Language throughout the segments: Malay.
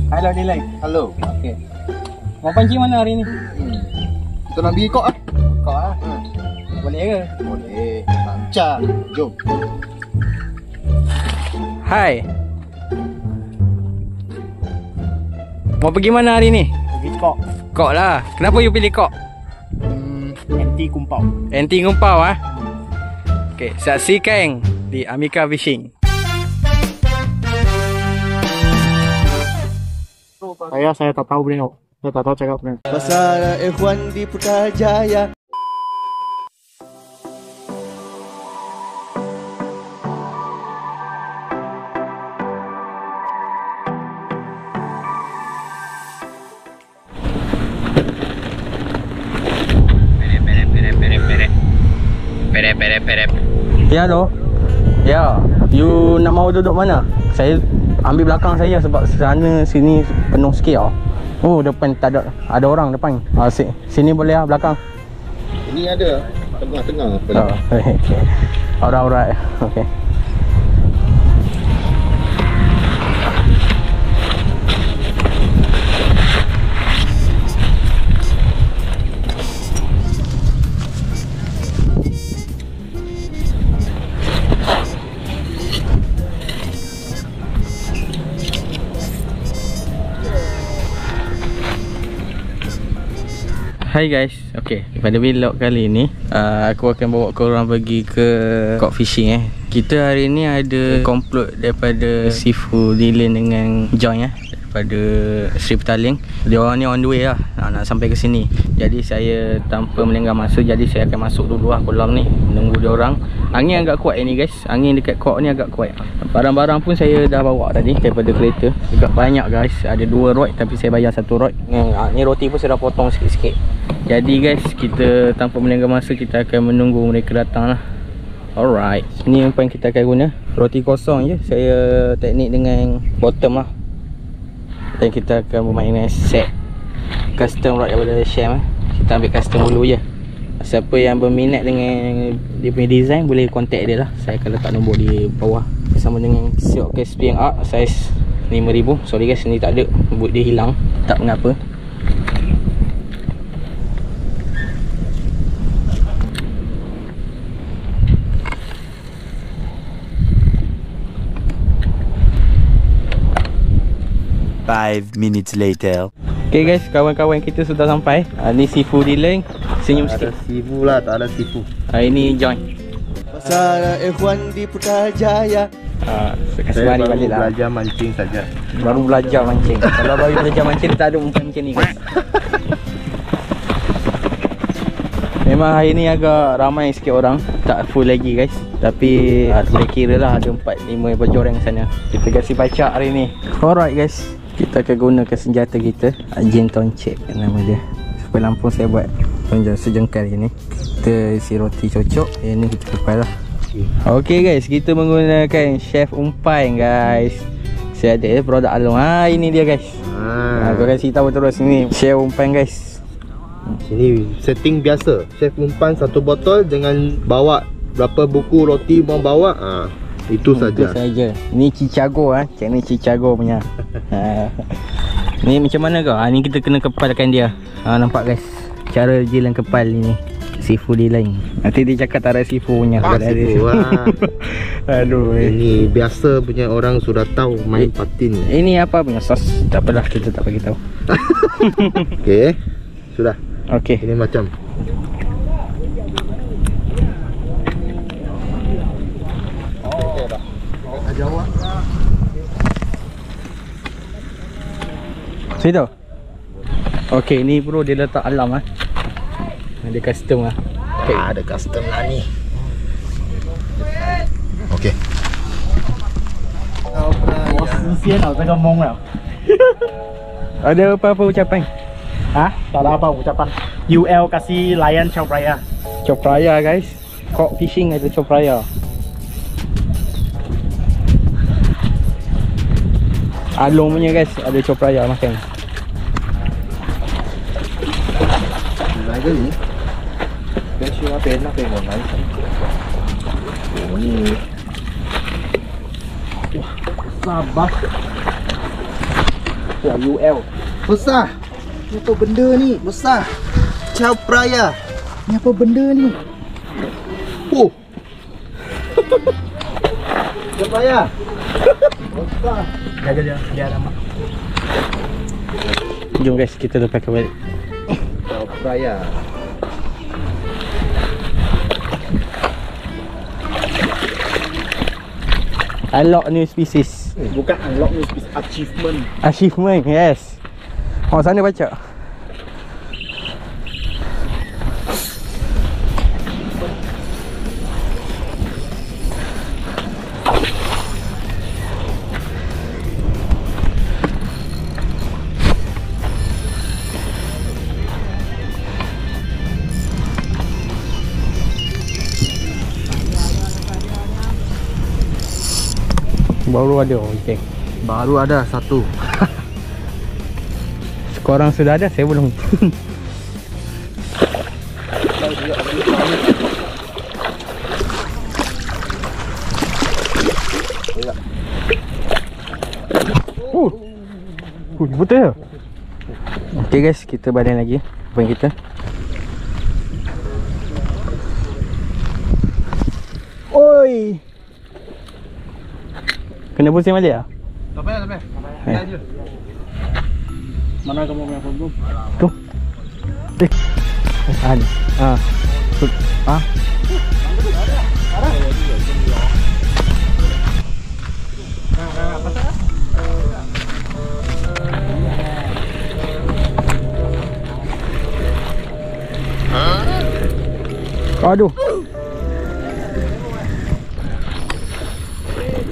Halo Dilek. Halo. Okey. Mau pancing mana hari ni? Kita nak pergi kok ah. Kau ah. Boleh ke? Boleh. Lancar. Jom. Hai. Mau pergi mana hari ni? Pergi kok. Kok lah. Kenapa you pilih kok? Anti kumpau. Anti ngumpau ah. Okey, saksikan di Amika Fishing. Saya tak tahu beliau. Saya tak tahu cakap beliau. Masalah Ikhwan di Putrajaya. Perep. Ya lo. Ya, you nak mau duduk mana? Saya ambil belakang saya sebab sana sini penuh sikit tau. Oh, depan tak ada. Ada orang depan. Sini boleh lah belakang. Ini ada tengah-tengah. Oh, okay. Alright. Okay. Hai guys, okay, pada vlog kali ni aku akan bawa korang pergi ke Kok Fishing Kita hari ni ada komplot daripada Sifu Dylan dengan Joy daripada Sri Petaling. Dia orang ni on the way lah, nak sampai ke sini. Jadi saya tanpa melengah masa, jadi saya akan masuk dulu lah kolam ni, menunggu dia orang. Angin agak kuat ni guys, angin dekat Kok ni agak kuat. Barang-barang pun saya dah bawa tadi daripada kereta. Agak banyak guys, ada 2 rod tapi saya bayar 1 rod. Ni roti pun saya dah potong sikit-sikit. Jadi guys, kita tanpa melengah masa, kita akan menunggu mereka datang lah. Alright, ni umpan kita akan guna. Roti kosong je, saya teknik dengan bottom lah. Dan kita akan bermain dengan set custom rod daripada Sham. Kita ambil custom dulu je. Siapa yang berminat dengan dia punya design, boleh contact dia lah. Saya akan letak nombor di bawah. Bersama dengan Siok Caspian Arc saiz 5000. Sorry guys, ni tak ada, boot dia hilang. Tak mengapa. Five minutes later. Okay guys, kawan-kawan kita sudah sampai. Ni Sifu Dylan. Senyum sikit. Ada Sifu lah, tak ada Sifu. Ini John. Masalah Ikhwan di Putrajaya. Saya baru balik lah. belajar mancing saja. Baru belajar mancing. Kalau baru belajar mancing, tak ada umpan macam ni guys. Memang hari ni agak ramai sikit orang. Tak full lagi guys. Tapi boleh kira lah ada 4-5 berjoreng sana. Kita kasih pacak hari ni. Alright guys, kita akan gunakan senjata kita, Jin Toncek nama dia. Supaya lampung saya buat sejengkal ini. Kita isi roti cocok. Yang ni kita kepal lah. Okay guys, kita menggunakan chef umpan guys. Saya ada produk Along. Ini dia guys. Aku kasih tahu terus, ni chef umpan guys. Ini setting biasa. Chef umpan 1 botol dengan bawa berapa buku roti mau bawa. Itu saja. Itu saja. Ni Chichago Cik ni Chichago punya. Ni macam mana kau? Ni kita kena kepalkan dia. Nampak guys, cara jilang kepal ni Sifu Dylan. Nanti dia cakap tak ada Sifu punya. Sifu lah. Aduh. Ini biasa punya orang sudah tahu main patin. Ini apa punya sos? Tak apalah, kita tak bagi tahu. Okey. Sudah. Okey. Ini macam situ. Okey, ni bro dia letak alam Ada custom okay. Ada custom lah ni. Okey. Ada apa-apa ucapan? Tak ada apa ucapan. UL kasih layan Chao Phraya. Chao Phraya guys. Kok Fishing ada Chao Phraya. Along punya guys, ada Chao Phraya makan. Lagi ni. Biasa apa nak tengok mai. Oh ni. Wah, sabar. UL. Besar. Ni apa benda ni? Besar. Chow Praya. Ni apa benda ni? Oh. Chow Praya. Besar. Jaga dia, dia ada mak. Jom guys, kita lepaskan balik. Chow Praya. Unlock new species. Bukan unlock ni, achievement. Achievement, yes. Oh, sana baca. Baru ada, okey. Baru ada satu. Sekorang sudah ada, saya belum. Betul. Okey guys, kita balik lagi. Apa yang kita? Oi. Kena pusing balik ah? Tak payah, tak payah. Dah je. Mana kamu punya phone bro? Tu. Ada. Ah. Ah. Aduh.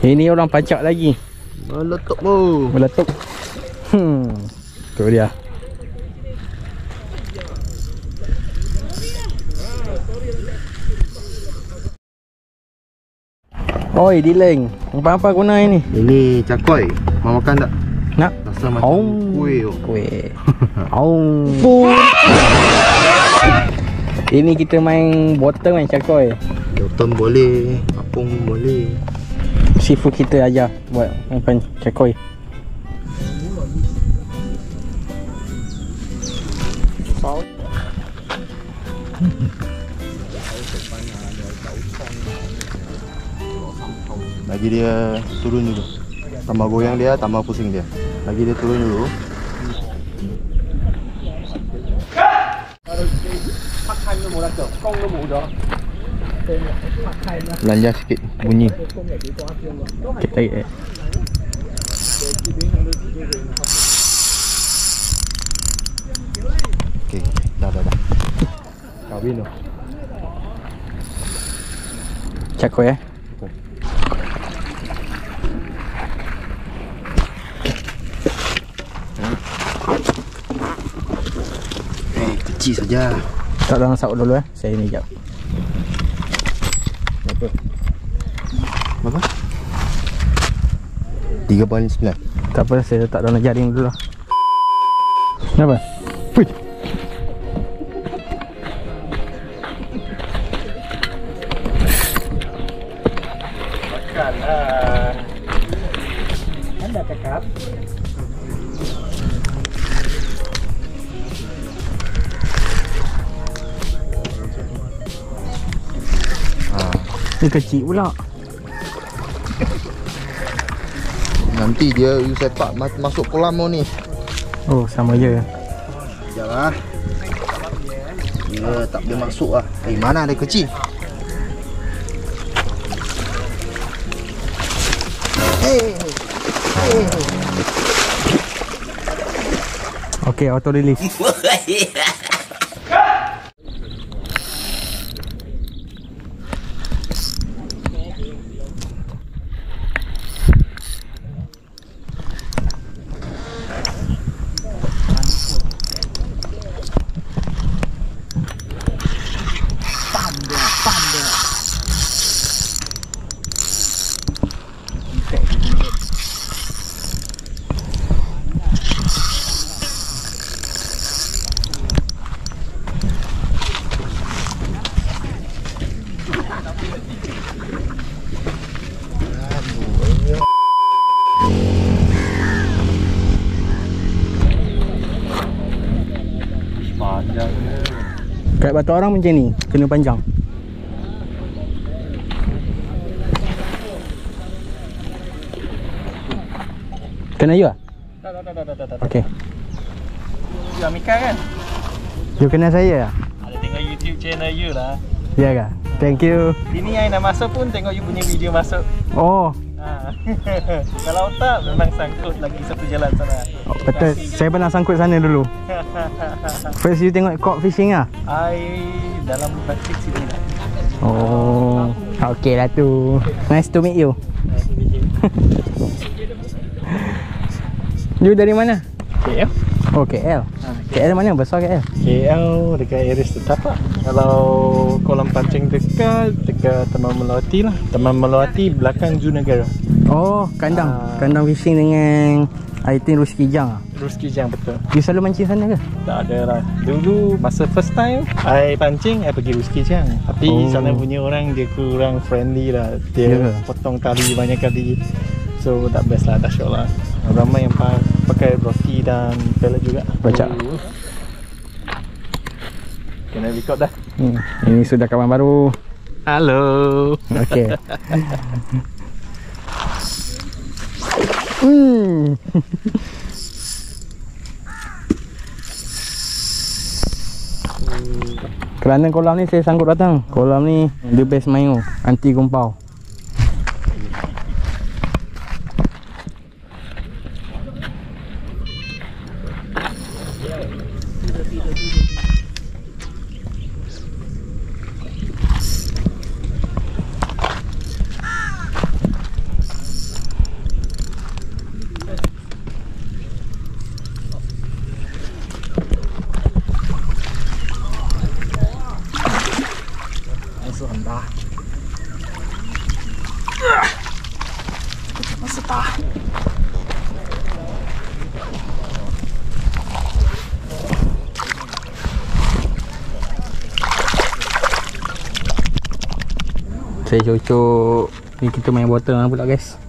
Ini orang pacak lagi. Meletup mu. Meletup. Tu dia. Oi, Dileng. Apa-apa guna ini? Ini cakoi. Mau makan tak? Nak? Rasa macam kuih tu. Kuih. Ini kita main bottom main cakoi. Bottom boleh, apung boleh. Seafood kita ajar buat main cakoi. Bagi dia turun dulu. Tambah goyang dia, tambah pusing dia. Bagi dia turun dulu. Belanja sikit bunyi. Kita tarik. Okey, dah. Kahwin tu. Cakoi Kecil saja. Tak dalam sak dulu saya ni jap. Berapa? 3.9. Tak apa, saya letak dalam jaring dulu lah. Kenapa? Puih. Makanlah. Anda cakap. Dia kecil pula. Nanti dia you sepak masuk kolam ni. Oh, sama je. Sekejap lah. Dia tak boleh masuk lah. Mana ada kecil? Okey, auto release. Kat batu orang macam ni, kena panjang. Kena you lah? Tak. Okay. You Amika kan? You kenal saya lah? Ada tengok YouTube channel you lah. Ya kah? Thank you. Sini yang nak masuk pun tengok you punya video masuk. Oh, Kalau tak memang sangkut lagi satu jalan sana. betul. Saya pernah sangkut sana dulu. First you tengok caught fishing lah? I dalam batik sini lah. Oh, okay lah tu. Nice to meet you. You dari mana? KL? Oh, KL. KL mana? Besar KL? KL dekat area Setapak. Kalau kolam pancing dekat Taman Melati lah. Taman Melati belakang Zoo Negara. Oh, kandang. Kandang fishing dengan I think Ruski Jang. Ruski Jang, betul. You selalu mancing sana ke? Tak ada lah. Dulu masa first time I pancing, I pergi Ruski Jang. Tapi sana punya orang dia kurang friendly lah. Dia potong tali banyak kali. So tak best lah, tak syok lah. Ramai yang pakai roti dan pellet juga. Baca. Kena record dah. Ini sudah kawan baru. Halo. Okay. Kerana kolam ni saya sanggup datang. Kolam ni the best main, anti gumpau. Saya cocok ni, kita main botol lah pula guys.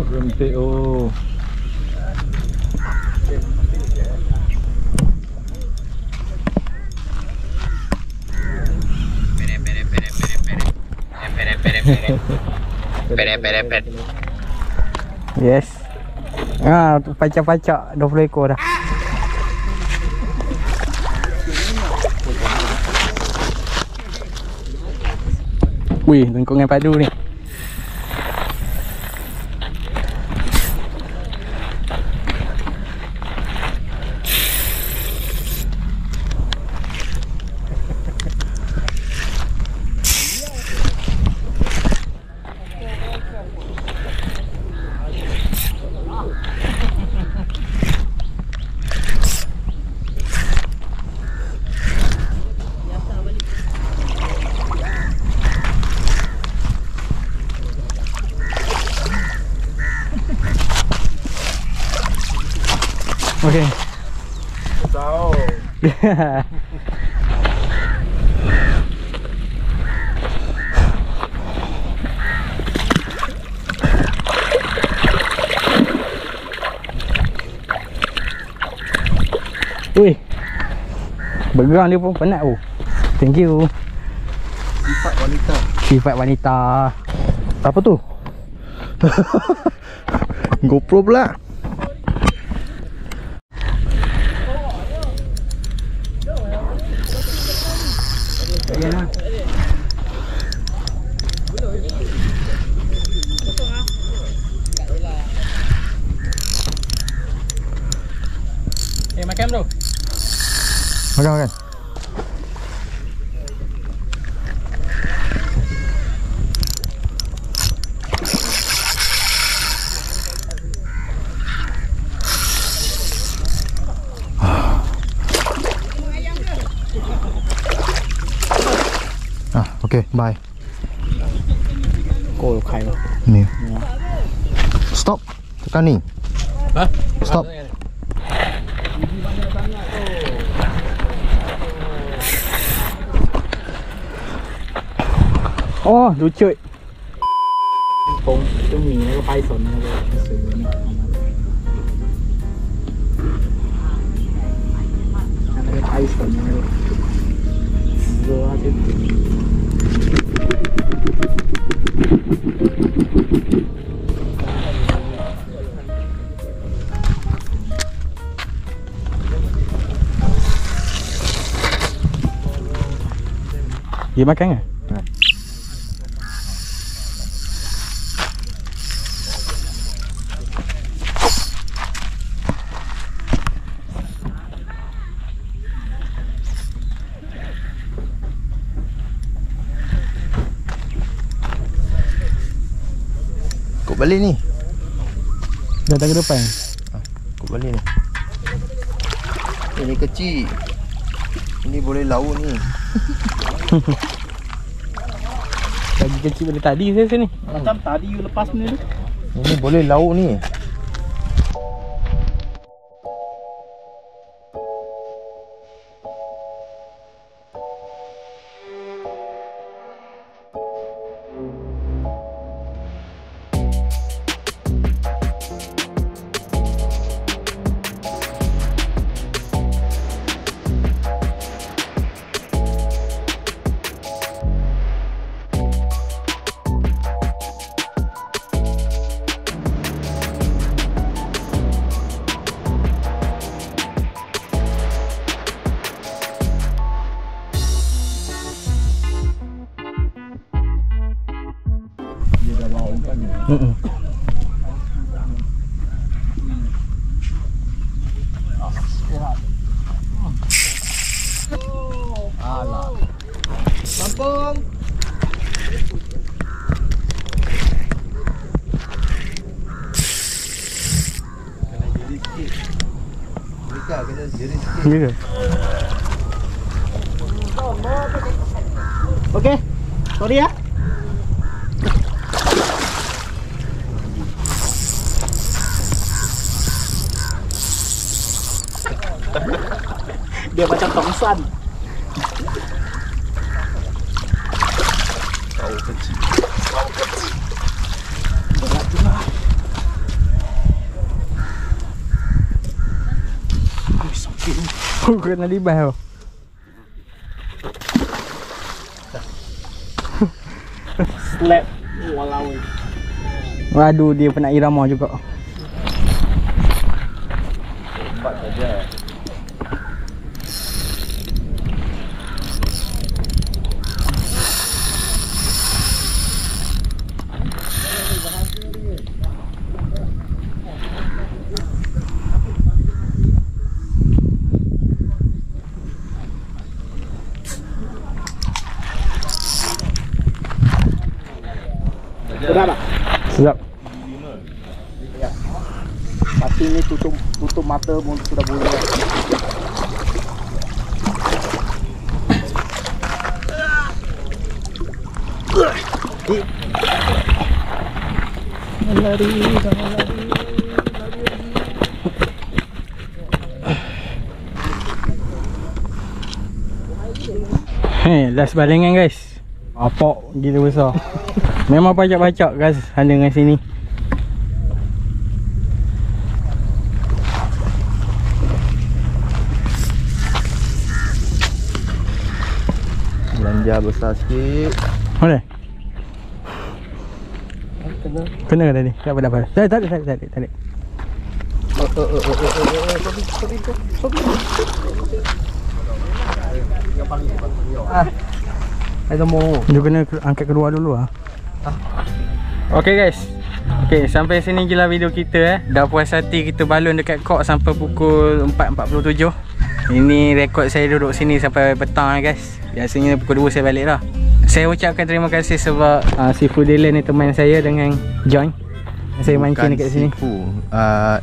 Rempit oh. Pere. Yes. Pacak-pacak 20 ekor dah. Wih, lengkungan padu ni. Okay. Tahu. Wih, bergerang dia pun penat oh. Thank you. Sifat wanita. Apa tu? GoPro pula. Makan. Okay, bye. 过了开了。 Ni. Stop. Tekan ni. Ha? Stop. Oh, lucu. Pong itu mie itu Python itu. Ada Python itu. Dua aja. Dia makan ke? Kok balik ni. Datang ke depan. Kok balik ni. Ini kecil. Ini boleh lauk ni. Lagi kecil boleh tadi saya sini. Macam tadi you lepas ni tu. Ini boleh lauk ni. Alah. Kampung. Kena jeri sikit. Mereka kena jeri sikit. Ya. Okey. Sorry ya. Dia macam tongsan. Kau kecil. Berat juga. Sakit. Oh, kena libas tau. Slap. Walau. Waduh, dia penat irama juga. Empat saja. Berat tak? Sedap. Tapi ni tutup mata pun sudah boleh. Lari. Last balengan guys. Apok gila besar. Memang pacak-pacak guys sana dengan sini. Belanja besar sikit. Boleh? Kena ke tadi? Tak apa. Tarik. Dia kena angkat kedua dulu lah. Okay guys. Okay, sampai sini je lah video kita Dah puas hati kita balon dekat kok sampai pukul 4.47. Ini rekod saya duduk sini sampai petang guys. Biasanya pukul 2 saya balik lah. Saya ucapkan terima kasih sebab Seafood Dylan ni teman saya dengan John. Saya mancing dekat sini.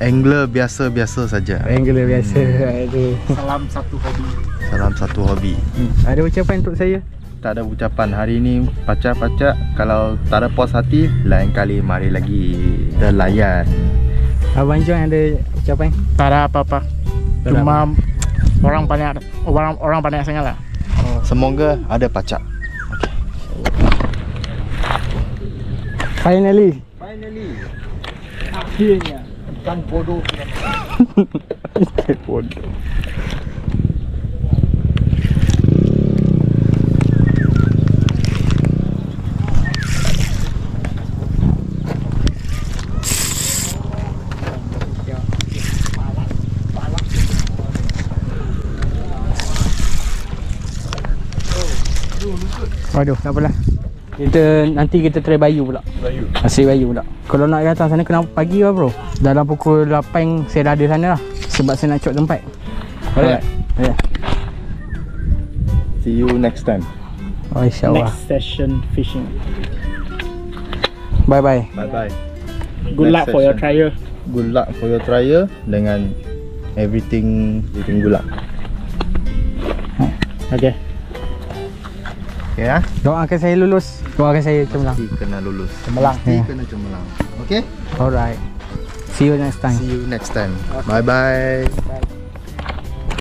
Angler biasa-biasa saja. Angler biasa. Aduh. Salam satu hobi. Salam satu hobi. Ada ucapan untuk saya? tak ada ucapan. Hari ni pacak-pacak. Kalau tak ada puas hati, lain kali mari lagi kita layan. Abang John ada ucapan? Tak ada apa-apa. Tak ada Cuma orang banyak sangat lah. Semoga ada pacak. Finally. Akhirnya. Ikan bodoh. Waduh, tak apalah. Nanti kita try bayu pula. Hasil bayu pula. Kalau nak datang sana kena pagi lah bro. Dalam pukul 8 saya dah ada sana lah. Sebab saya nak cok tempat. Alright. Yeah. See you next time. Oh, insyaAllah. Next session fishing. Bye bye. Bye bye. Good luck for your trial. Good luck for your trial dengan everything good luck. Okay. Okay ah. Doakan saya lulus. Doakan saya cemerlang. Mesti kena lulus. Cemerlang. Mesti Yeah. kena cemerlang. Okay? Alright. See you next time. See you next time. Bye bye. Bye.